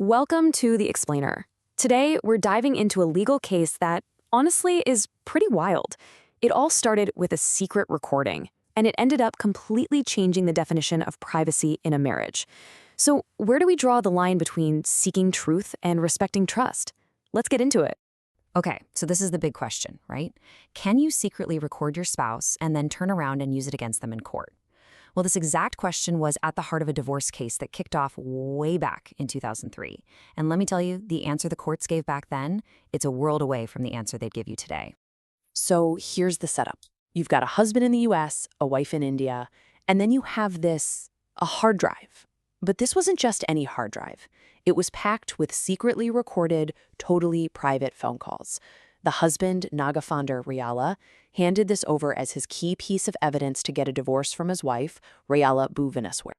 Welcome to The Explainer. Today, we're diving into a legal case that, honestly, is pretty wild. It all started with a secret recording, and it ended up completely changing the definition of privacy in a marriage. So, where do we draw the line between seeking truth and respecting trust? Let's get into it. Okay, so this is the big question, right? Can you secretly record your spouse and then turn around and use it against them in court? Well, this exact question was at the heart of a divorce case that kicked off way back in 2003. And let me tell you, the answer the courts gave back then, it's a world away from the answer they'd give you today. So, here's the setup. You've got a husband in the US, a wife in India, and then you have a hard drive. But this wasn't just any hard drive. It was packed with secretly recorded, totally private phone calls. The husband, Nagaphanender Rayala, handed this over as his key piece of evidence to get a divorce from his wife, Rayala Bhuvaneswari.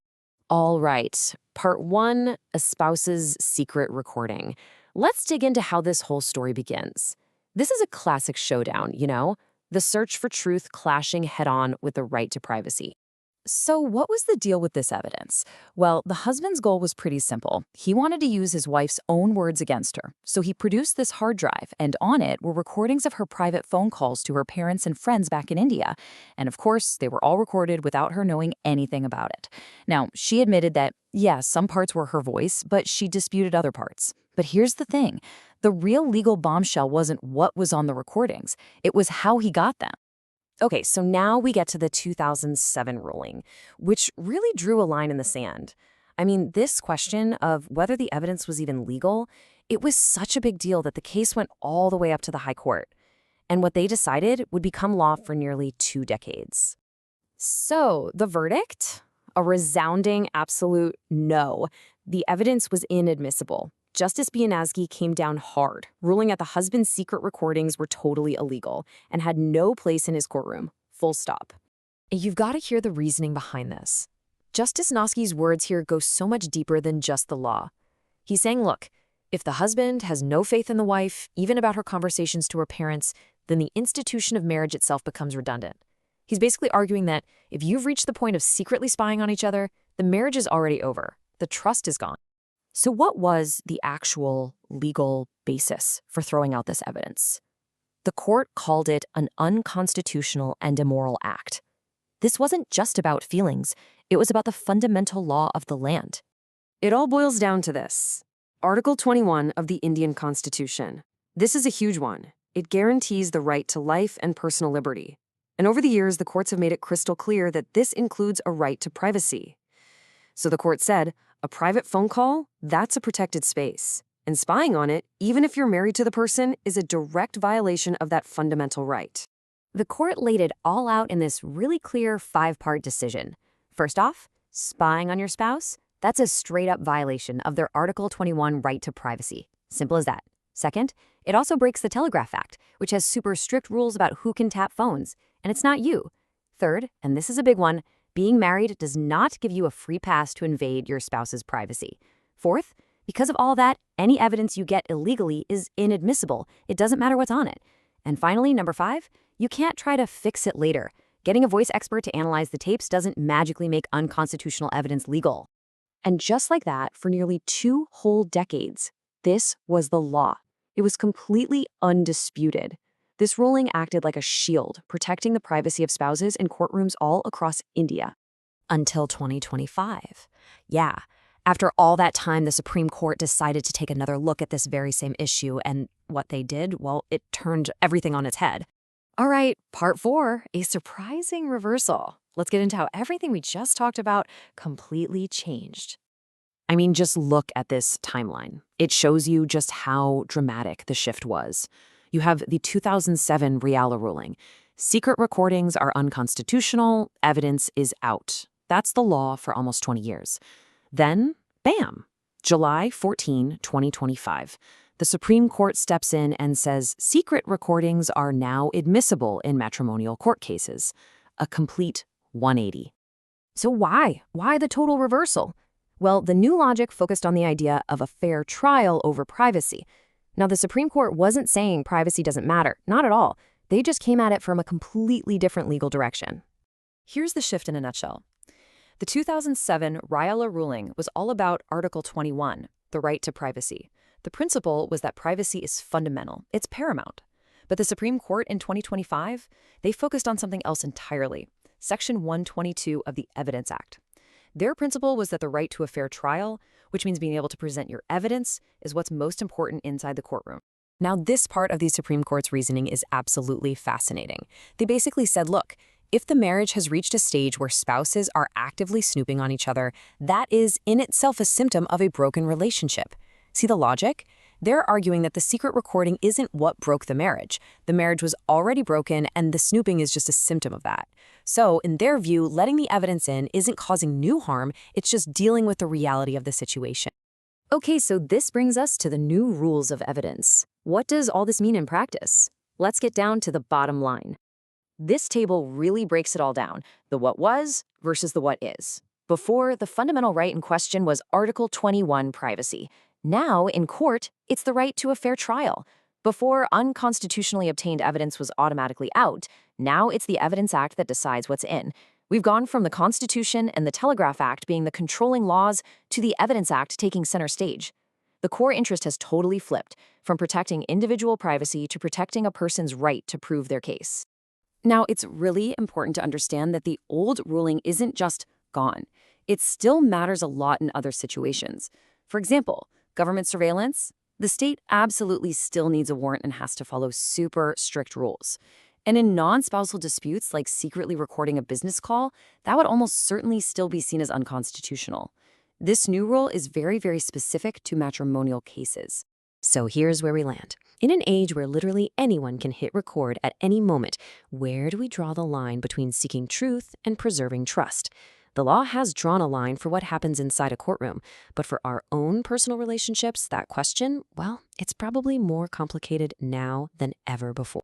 All right, part one, a spouse's secret recording. Let's dig into how this whole story begins. This is a classic showdown, the search for truth clashing head-on with the right to privacy. So what was the deal with this evidence? Well, the husband's goal was pretty simple. He wanted to use his wife's own words against her. So he produced this hard drive, and on it were recordings of her private phone calls to her parents and friends back in India. And of course, they were all recorded without her knowing anything about it. Now, she admitted that, yes, some parts were her voice, but she disputed other parts. But here's the thing. The real legal bombshell wasn't what was on the recordings. It was how he got them. Okay, so now we get to the 2007 ruling, which really drew a line in the sand. I mean, this question of whether the evidence was even legal, it was such a big deal that the case went all the way up to the High Court. And what they decided would become law for nearly 2 decades. So, the verdict? A resounding absolute no. The evidence was inadmissible. Justice Bhuvaneswari came down hard, ruling that the husband's secret recordings were totally illegal and had no place in his courtroom. Full stop. And you've got to hear the reasoning behind this. Justice Bhuvaneswari's words here go so much deeper than just the law. He's saying, look, if the husband has no faith in the wife, even about her conversations to her parents, then the institution of marriage itself becomes redundant. He's basically arguing that if you've reached the point of secretly spying on each other, the marriage is already over. The trust is gone. So what was the actual legal basis for throwing out this evidence? The court called it an unconstitutional and immoral act. This wasn't just about feelings. It was about the fundamental law of the land. It all boils down to this. Article 21 of the Indian Constitution. This is a huge one. It guarantees the right to life and personal liberty. And over the years, the courts have made it crystal clear that this includes a right to privacy. So the court said, a private phone call, that's a protected space. And spying on it, even if you're married to the person, is a direct violation of that fundamental right. The court laid it all out in this really clear 5-part decision. First off, spying on your spouse, that's a straight-up violation of their Article 21 right to privacy. Simple as that. Second, it also breaks the Telegraph Act, which has super strict rules about who can tap phones, and it's not you. Third, and this is a big one, being married does not give you a free pass to invade your spouse's privacy. Fourth, because of all that, any evidence you get illegally is inadmissible. It doesn't matter what's on it. And finally, number 5, you can't try to fix it later. Getting a voice expert to analyze the tapes doesn't magically make unconstitutional evidence legal. And just like that, for nearly 2 whole decades, this was the law. It was completely undisputed. This ruling acted like a shield, protecting the privacy of spouses in courtrooms all across India. Until 2025. Yeah, after all that time, the Supreme Court decided to take another look at this very same issue, and what they did, well, it turned everything on its head. All right, part 4, a surprising reversal. Let's get into how everything we just talked about completely changed. I mean, just look at this timeline. It shows you just how dramatic the shift was. You have the 2007 Rayala ruling. Secret recordings are unconstitutional, evidence is out. That's the law for almost 20 years. Then, bam, July 14, 2025. The Supreme Court steps in and says secret recordings are now admissible in matrimonial court cases. A complete 180. So why? Why the total reversal? Well, the new logic focused on the idea of a fair trial over privacy. Now, the Supreme Court wasn't saying privacy doesn't matter. Not at all. They just came at it from a completely different legal direction. Here's the shift in a nutshell. The 2007 Rayala ruling was all about Article 21. the right to privacy. The principle was that privacy is fundamental. It's paramount. But the Supreme Court in 2025, they focused on something else entirely. Section 122 of the Evidence Act. Their principle was that the right to a fair trial, which means being able to present your evidence, is what's most important inside the courtroom. Now, this part of the Supreme Court's reasoning is absolutely fascinating. They basically said, look, if the marriage has reached a stage where spouses are actively snooping on each other, that is in itself a symptom of a broken relationship. See the logic? They're arguing that the secret recording isn't what broke the marriage. The marriage was already broken, and the snooping is just a symptom of that. So, in their view, letting the evidence in isn't causing new harm, it's just dealing with the reality of the situation. Okay, so this brings us to the new rules of evidence. What does all this mean in practice? Let's get down to the bottom line. This table really breaks it all down, the what was versus the what is. Before, the fundamental right in question was Article 21, privacy. Now, in court, it's the right to a fair trial. Before, unconstitutionally obtained evidence was automatically out. Now it's the Evidence Act that decides what's in. We've gone from the Constitution and the Telegraph Act being the controlling laws to the Evidence Act taking center stage. The core interest has totally flipped, from protecting individual privacy to protecting a person's right to prove their case. Now, it's really important to understand that the old ruling isn't just gone. It still matters a lot in other situations. For example, government surveillance, the state absolutely still needs a warrant and has to follow super strict rules. And in non-spousal disputes, like secretly recording a business call, that would almost certainly still be seen as unconstitutional. This new rule is very, very specific to matrimonial cases. So here's where we land. In an age where literally anyone can hit record at any moment, where do we draw the line between seeking truth and preserving trust? The law has drawn a line for what happens inside a courtroom, but for our own personal relationships, that question, well, it's probably more complicated now than ever before.